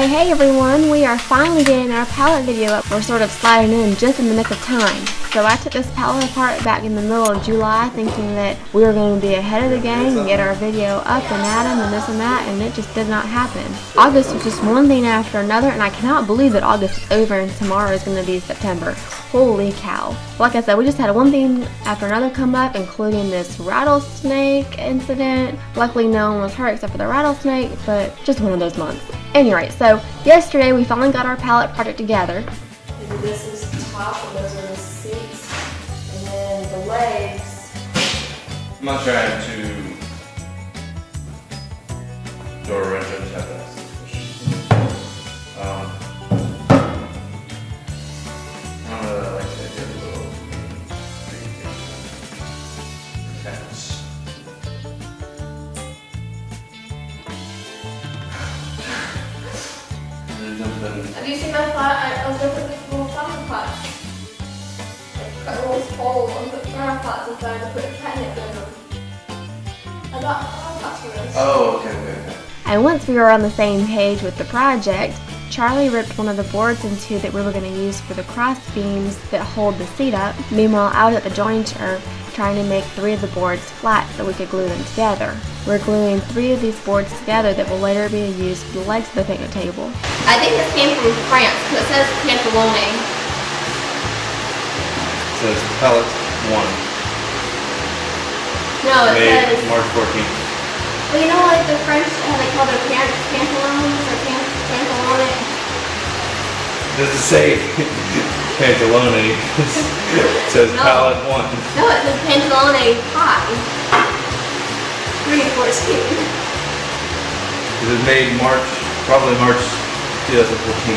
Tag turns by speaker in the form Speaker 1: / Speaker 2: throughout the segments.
Speaker 1: Hey everyone, we are finally getting our pallet video up. We're sort of sliding in just in the nick of time. So I took this pallet apart back in the middle of July thinking that we were going to be ahead of the game and get our video up and at them and this and that, and it just did not happen. August was just one thing after another, and I cannot believe that August is over and tomorrow is going to be September. Holy cow. Like I said, we just had one thing after another come up, including this rattlesnake incident. Luckily no one was hurt except for the rattlesnake, but just one of those months. Anyway, so yesterday we finally got our pallet project together. And this is the top, and those are the seats, and then the legs.
Speaker 2: I'm not trying to door wrench, I just have that. I don't know that I like the idea of a little fence.
Speaker 1: Have you seen my pot? I was going to put these little flower pots. Cut a little hole and put flower pots inside to put catnip in them. I got flower pots for this.
Speaker 2: Oh, okay.
Speaker 1: And once we were on the same page with the project, Charlie ripped one of the boards in two that we were going to use for the cross beams that hold the seat up. Meanwhile, I was at the jointer trying to make 3 of the boards flat so we could glue them together. We're gluing 3 of these boards together that will later be used for the legs of the picnic table.
Speaker 3: I think this came from France because it says Pantalone.
Speaker 2: It says Pallet 1.
Speaker 3: No, it
Speaker 2: Made
Speaker 3: says...
Speaker 2: March 14th.
Speaker 3: Well, you know like the French, how they call their pants pantalones or pantalone?
Speaker 2: Does it say Pantalone? It says
Speaker 3: No.
Speaker 2: Pallet 1.
Speaker 3: No, it says Pantalone pie. 3 and 14.
Speaker 2: It was made probably March 2014.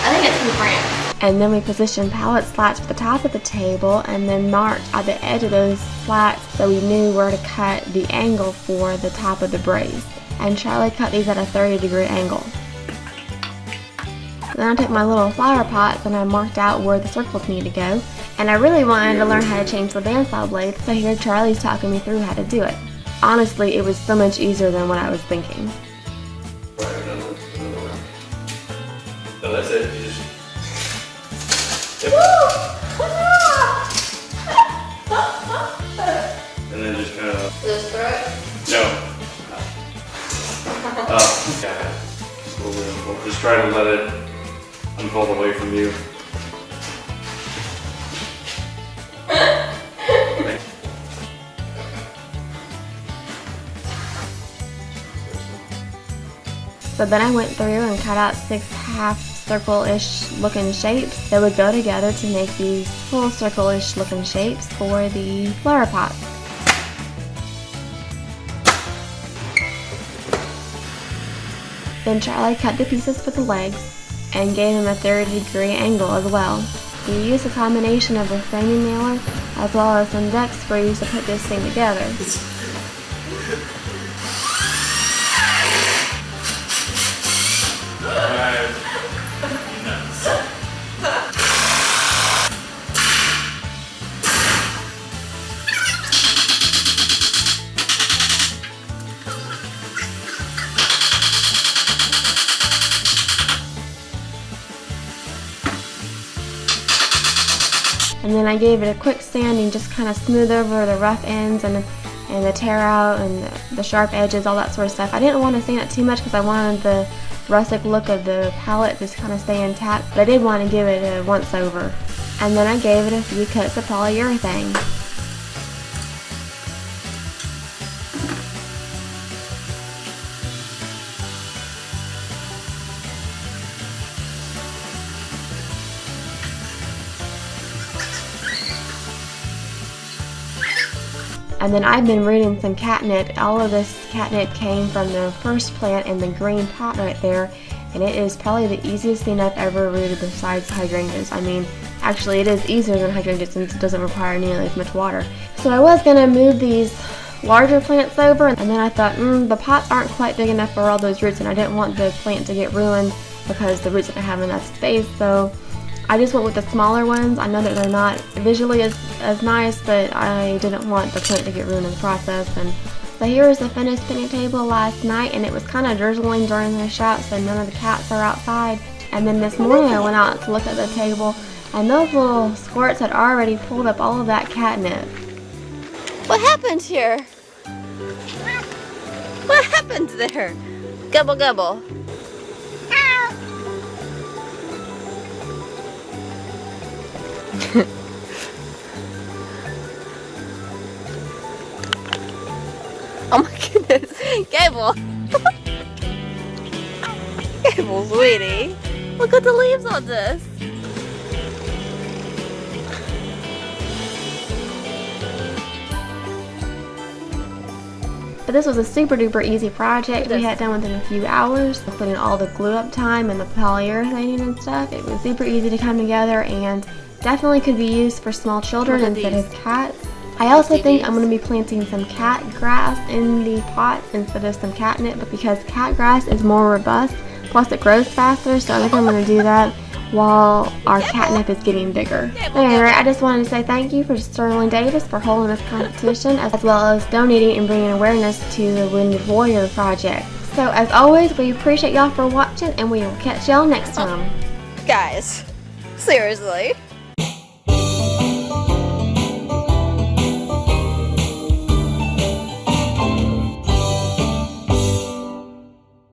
Speaker 3: I think it's from France.
Speaker 1: And then we positioned pallet slats at the top of the table and then marked at the edge of those slats so we knew where to cut the angle for the top of the brace. And Charlie cut these at a 30-degree angle. Then I took my little flower pots and I marked out where the circles need to go. And I really wanted to learn how to change the bandsaw blade, so here Charlie's talking me through how to do it. Honestly, it was so much easier than what I was thinking.
Speaker 2: So that's it. You just... Yep. And then just kind of...
Speaker 3: Just throw it?
Speaker 2: No. Oh, yeah. Just try to let it unfold away from you.
Speaker 1: So then I went through and cut out 6 half-circle-ish looking shapes that would go together to make these full circle-ish looking shapes for the flower pots. Then Charlie cut the pieces for the legs and gave them a 30-degree angle as well. We used a combination of a framing nailer as well as some deck screws to put this thing together. And then I gave it a quick sanding, just kind of smooth over the rough ends and the tear out and the sharp edges, all that sort of stuff. I didn't want to sand it too much because I wanted the rustic look of the palette to kind of stay intact, but I did want to give it a once over. And then I gave it a few coats of polyurethane. And then I've been rooting some catnip. All of this catnip came from the first plant in the green pot right there, and it is probably the easiest thing I've ever rooted besides hydrangeas. I mean, actually it is easier than hydrangeas since it doesn't require nearly as much water. So I was gonna move these larger plants over, and then I thought, the pots aren't quite big enough for all those roots, and I didn't want the plant to get ruined because the roots didn't have enough space. So I just went with the smaller ones. I know that they're not visually as nice, but I didn't want the plant to get ruined in the process, and So here is the finished picnic table last night, and it was kind of drizzling during the shot, so none of the cats are outside. And then this morning I went out to look at the table, and those little squirts had already pulled up all of that catnip.
Speaker 4: What happened here? What happened there? Gobble gobble. Oh my goodness, Gable! Gable, sweetie, look at the leaves on this.
Speaker 1: But this was a super duper easy project. We had it done within a few hours, including all the glue up time and the polyurethane and stuff. It was super easy to come together and definitely could be used for small children instead of cats. I also think I'm going to be planting some cat grass in the pot instead of some catnip, because cat grass is more robust, plus it grows faster, so I think I'm going to do that while our catnip is getting bigger. Anyway, I just wanted to say thank you for Sterling Davis for holding this competition, as well as donating and bringing awareness to the Wounded Warrior Project. So as always, we appreciate y'all for watching, and we will catch y'all next time.
Speaker 4: Guys, seriously.